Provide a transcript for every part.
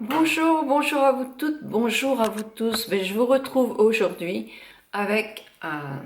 Bonjour, bonjour à vous toutes, bonjour à vous tous. Je vous retrouve aujourd'hui avec un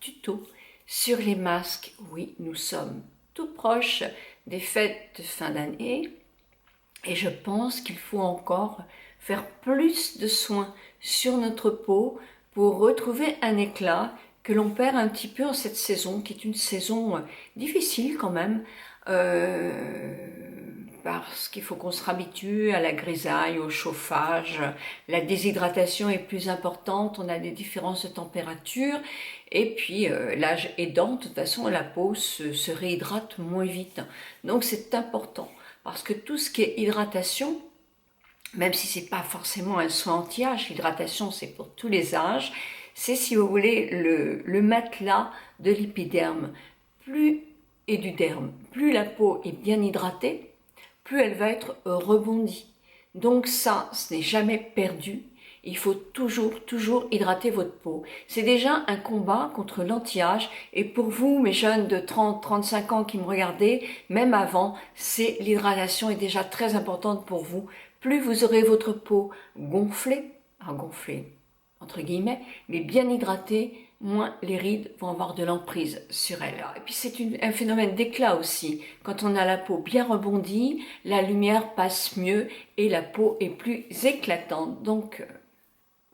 tuto sur les masques. Oui, nous sommes tout proches des fêtes de fin d'année et je pense qu'il faut encore faire plus de soins sur notre peau pour retrouver un éclat que l'on perd un petit peu en cette saison, qui est une saison difficile quand même. Euh, Parce qu'il faut qu'on se réhabitue à la grisaille, au chauffage, la déshydratation est plus importante, on a des différences de température, et puis l'âge aidant, de toute façon la peau se réhydrate moins vite. Donc c'est important, parce que tout ce qui est hydratation, même si c'est pas forcément un soin anti-âge, l'hydratation c'est pour tous les âges, c'est si vous voulez le matelas de l'épiderme plus et du derme. Plus la peau est bien hydratée, plus elle va être rebondie. Donc ça, ce n'est jamais perdu. Il faut toujours hydrater votre peau. C'est déjà un combat contre l'anti-âge. Et pour vous, mes jeunes de 30, 35 ans qui me regardez, même avant, c'est l'hydratation est déjà très importante pour vous. Plus vous aurez votre peau gonflée, entre guillemets, mais bien hydratée, moins les rides vont avoir de l'emprise sur elle. Et puis c'est un phénomène d'éclat aussi. Quand on a la peau bien rebondie, la lumière passe mieux et la peau est plus éclatante. Donc,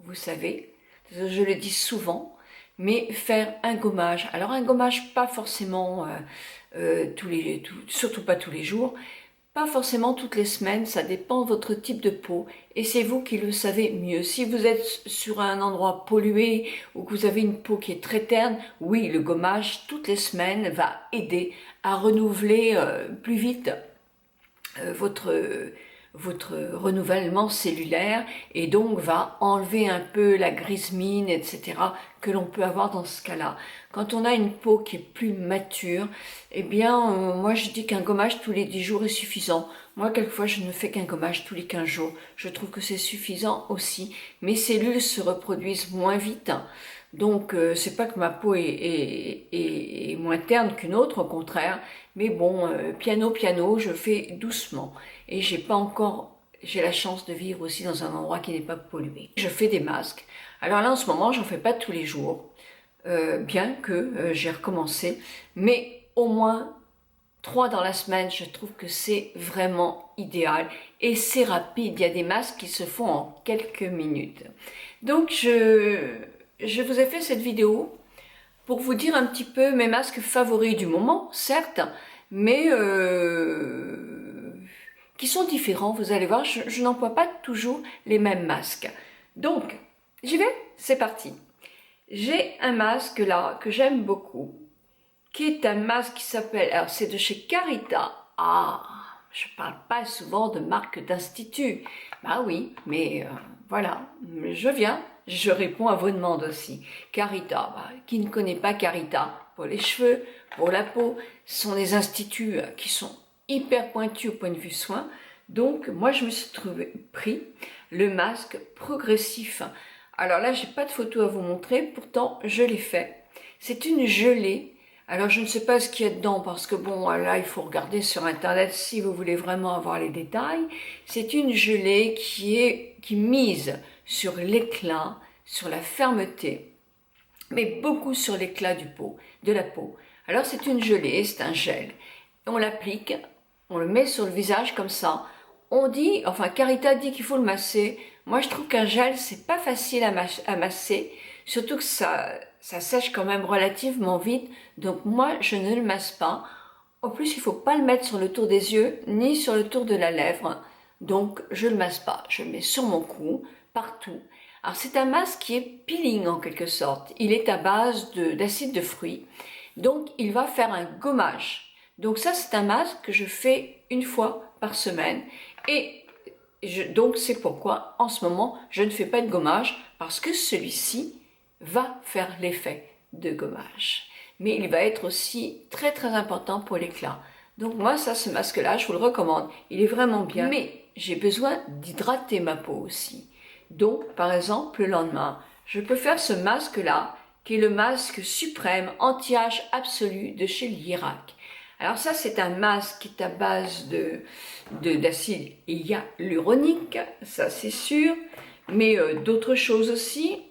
vous savez, je le dis souvent, mais faire un gommage. Alors un gommage pas forcément surtout pas tous les jours, pas forcément toutes les semaines, ça dépend de votre type de peau et c'est vous qui le savez mieux. Si vous êtes sur un endroit pollué ou que vous avez une peau qui est très terne, oui, le gommage toutes les semaines va aider à renouveler plus vite votre renouvellement cellulaire et donc va enlever un peu la grise mine, etc. que l'on peut avoir dans ce cas-là. Quand on a une peau qui est plus mature, eh bien, moi je dis qu'un gommage tous les 10 jours est suffisant. Moi, quelquefois, je ne fais qu'un gommage tous les 15 jours. Je trouve que c'est suffisant aussi. Mes cellules se reproduisent moins vite. Donc, c'est pas que ma peau est moins terne qu'une autre, au contraire. Mais bon, piano, je fais doucement. Et j'ai la chance de vivre aussi dans un endroit qui n'est pas pollué. Je fais des masques. Alors là, en ce moment, j'en fais pas tous les jours, bien que j'ai recommencé. Mais au moins 3 dans la semaine, je trouve que c'est vraiment idéal. Et c'est rapide. Il y a des masques qui se font en quelques minutes. Donc, je vous ai fait cette vidéo pour vous dire un petit peu mes masques favoris du moment, certes, mais qui sont différents. Vous allez voir, je n'emploie pas toujours les mêmes masques. Donc, j'y vais, c'est parti. J'ai un masque là que j'aime beaucoup, qui est un masque qui s'appelle, alors c'est de chez Carita. Ah, je parle pas souvent de marque d'institut. Bah oui, mais voilà, je réponds à vos demandes aussi. Carita, qui ne connaît pas Carita? Pour les cheveux, pour la peau, ce sont des instituts qui sont hyper pointus au point de vue soins. Donc, moi, je me suis pris le masque progressif. Alors là, j'ai pas de photo à vous montrer, pourtant, je l'ai fait. C'est une gelée. Alors, je ne sais pas ce qu'il y a dedans, parce que bon, là, il faut regarder sur Internet si vous voulez vraiment avoir les détails. C'est une gelée qui mise sur l'éclat, sur la fermeté, mais beaucoup sur l'éclat de la peau. Alors, c'est une gelée, c'est un gel. On l'applique, on le met sur le visage comme ça. On dit, enfin, Carita dit qu'il faut le masser. Moi, je trouve qu'un gel, c'est pas facile à masser, surtout que ça sèche quand même relativement vite. Donc, moi, je ne le masse pas. En plus, il faut pas le mettre sur le tour des yeux, ni sur le tour de la lèvre. Donc, je le masse pas. Je le mets sur mon cou, partout. Alors, c'est un masque qui est peeling en quelque sorte. Il est à base d'acide de fruits. Donc, il va faire un gommage. Donc ça, c'est un masque que je fais une fois par semaine. Et donc, c'est pourquoi, en ce moment, je ne fais pas de gommage, parce que celui-ci va faire l'effet de gommage. Mais il va être aussi très important pour l'éclat. Donc moi, ce masque-là, je vous le recommande. Il est vraiment bien. Mais j'ai besoin d'hydrater ma peau aussi. Donc, par exemple, le lendemain, je peux faire ce masque-là, qui est le masque suprême anti-âge absolu de chez Lierac. Alors ça, c'est un masque qui est à base d'acide hyaluronique, ça c'est sûr, mais d'autres choses aussi,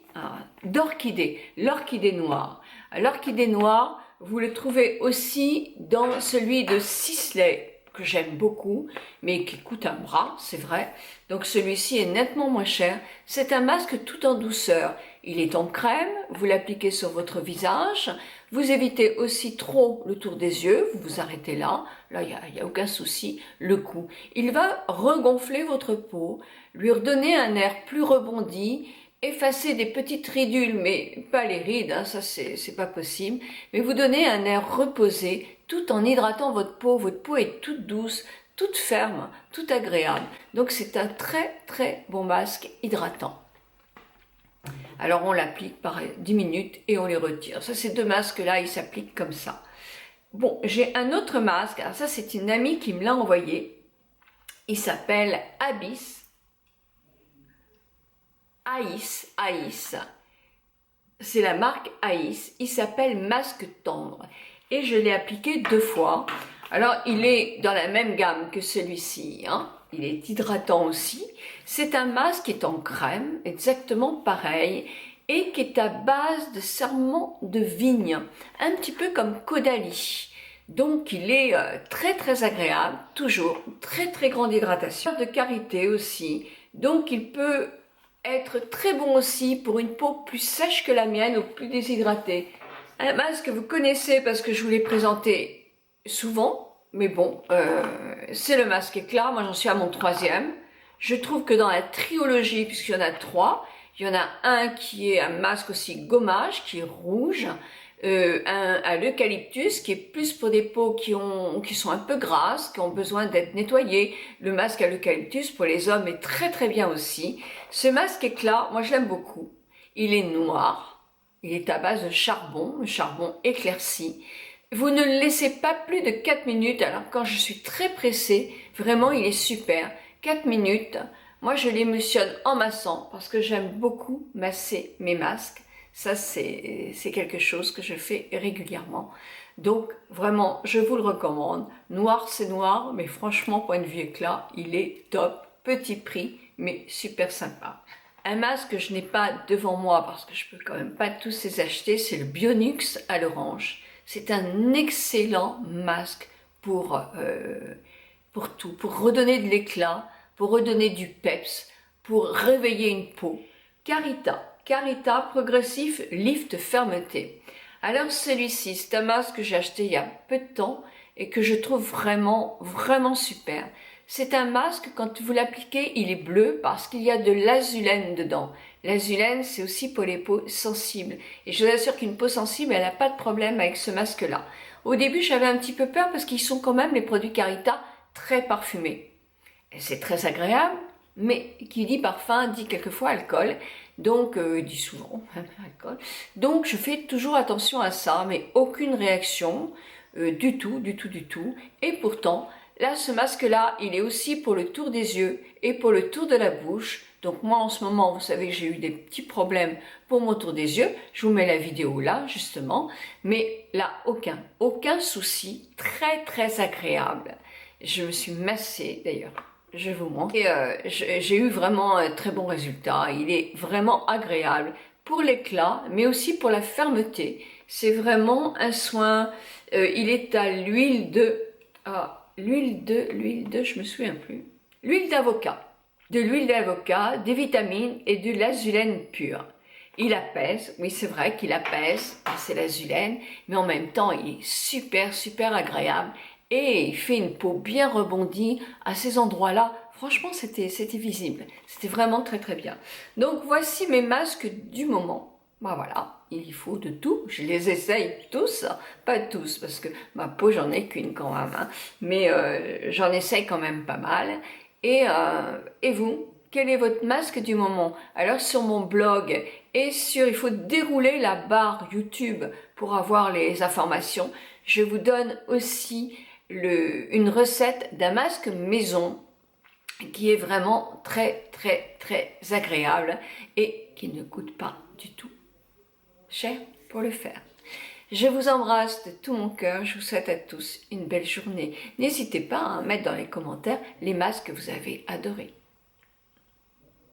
d'orchidée, l'orchidée noire. L'orchidée noire, vous le trouvez aussi dans celui de Sisley, que j'aime beaucoup, mais qui coûte un bras, c'est vrai. Donc celui-ci est nettement moins cher. C'est un masque tout en douceur. Il est en crème, vous l'appliquez sur votre visage. Vous évitez aussi trop le tour des yeux, vous vous arrêtez là. Là, il y a aucun souci. Le cou, il va regonfler votre peau, lui redonner un air plus rebondi, effacer des petites ridules, mais pas les rides, hein, ça c'est pas possible, mais vous donner un air reposé, tout en hydratant votre peau. Votre peau est toute douce, toute ferme, toute agréable. Donc c'est un très très bon masque hydratant. Alors on l'applique par 10 minutes et on les retire. Ça, ces deux masques-là, ils s'appliquent comme ça. Bon, j'ai un autre masque. Alors ça, c'est une amie qui me l'a envoyé. Il s'appelle Abyss. Aïs. C'est la marque Aïs. Il s'appelle Masque Tendre. Et je l'ai appliqué 2 fois. Alors, il est dans la même gamme que celui-ci, hein. Il est hydratant aussi. C'est un masque qui est en crème, exactement pareil, et qui est à base de sarment de vigne, un petit peu comme Caudalie. Donc, il est très très agréable, toujours très très grande hydratation, de karité aussi. Donc, il peut être très bon aussi pour une peau plus sèche que la mienne ou plus déshydratée. Un masque que vous connaissez parce que je vous l'ai présenté souvent. Mais bon, c'est le masque éclat. Moi, j'en suis à mon 3e. Je trouve que dans la trilogie, puisqu'il y en a 3, il y en a un qui est un masque aussi gommage, qui est rouge, un à l'eucalyptus, qui est plus pour des peaux qui sont un peu grasses, qui ont besoin d'être nettoyées. Le masque à l'eucalyptus, pour les hommes, est très très bien aussi. Ce masque éclat, moi, je l'aime beaucoup. Il est noir. Il est à base de charbon, le charbon éclairci. Vous ne le laissez pas plus de 4 minutes, alors quand je suis très pressée, vraiment il est super. 4 minutes, moi je l'émulsionne en massant parce que j'aime beaucoup masser mes masques. Ça c'est quelque chose que je fais régulièrement. Donc vraiment, je vous le recommande. Noir c'est noir, mais franchement, point de vue éclat, il est top. Petit prix, mais super sympa. Un masque que je n'ai pas devant moi parce que je peux quand même pas tous les acheter, c'est le Bionux à l'orange. C'est un excellent masque pour tout, pour redonner de l'éclat, pour redonner du peps, pour réveiller une peau. Carita Progressif Lift Fermeté. Alors celui-ci, c'est un masque que j'ai acheté il y a peu de temps et que je trouve vraiment, vraiment super. C'est un masque, quand vous l'appliquez, il est bleu parce qu'il y a de l'azulène dedans. L'azulène, c'est aussi pour les peaux sensibles. Et je vous assure qu'une peau sensible, elle n'a pas de problème avec ce masque-là. Au début, j'avais un petit peu peur parce qu'ils sont quand même, les produits Carita, très parfumés. Et c'est très agréable, mais qui dit parfum, dit quelquefois alcool. Donc, dit souvent alcool. Donc, je fais toujours attention à ça, mais aucune réaction du tout. Et pourtant, là, ce masque-là, il est aussi pour le tour des yeux et pour le tour de la bouche. Donc moi, en ce moment, vous savez que j'ai eu des petits problèmes pour mon tour des yeux. Je vous mets la vidéo là, justement. Mais là, aucun souci. Très, très agréable. Je me suis massée, d'ailleurs. Je vous montre. Et j'ai eu vraiment un très bon résultat. Il est vraiment agréable pour l'éclat, mais aussi pour la fermeté. C'est vraiment un soin. Il est à l'huile de... l'huile de, je me souviens plus. L'huile d'avocat. De l'huile d'avocat, des vitamines et de l'azulène pur. Il apaise, oui c'est vrai qu'il apaise, c'est l'azulène, mais en même temps il est super agréable et il fait une peau bien rebondie à ces endroits-là. Franchement c'était visible, c'était vraiment très bien. Donc voici mes masques du moment. Ben voilà, il y faut de tout, je les essaye tous, pas tous parce que ma peau j'en ai qu'une quand même, hein, mais j'en essaye quand même pas mal. Et vous, quel est votre masque du moment? Alors sur mon blog et il faut dérouler la barre YouTube pour avoir les informations. Je vous donne aussi une recette d'un masque maison qui est vraiment très agréable et qui ne coûte pas du tout cher pour le faire. Je vous embrasse de tout mon cœur, je vous souhaite à tous une belle journée. N'hésitez pas à mettre dans les commentaires les masques que vous avez adorés.